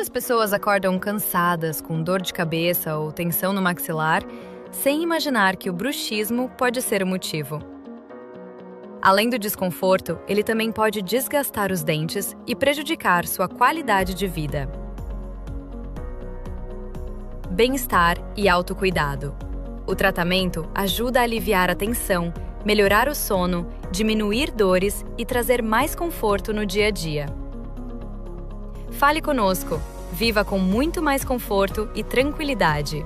Muitas pessoas acordam cansadas, com dor de cabeça ou tensão no maxilar, sem imaginar que o bruxismo pode ser o motivo. Além do desconforto, ele também pode desgastar os dentes e prejudicar sua qualidade de vida. Bem-estar e autocuidado. O tratamento ajuda a aliviar a tensão, melhorar o sono, diminuir dores e trazer mais conforto no dia a dia. Fale conosco. Viva com muito mais conforto e tranquilidade.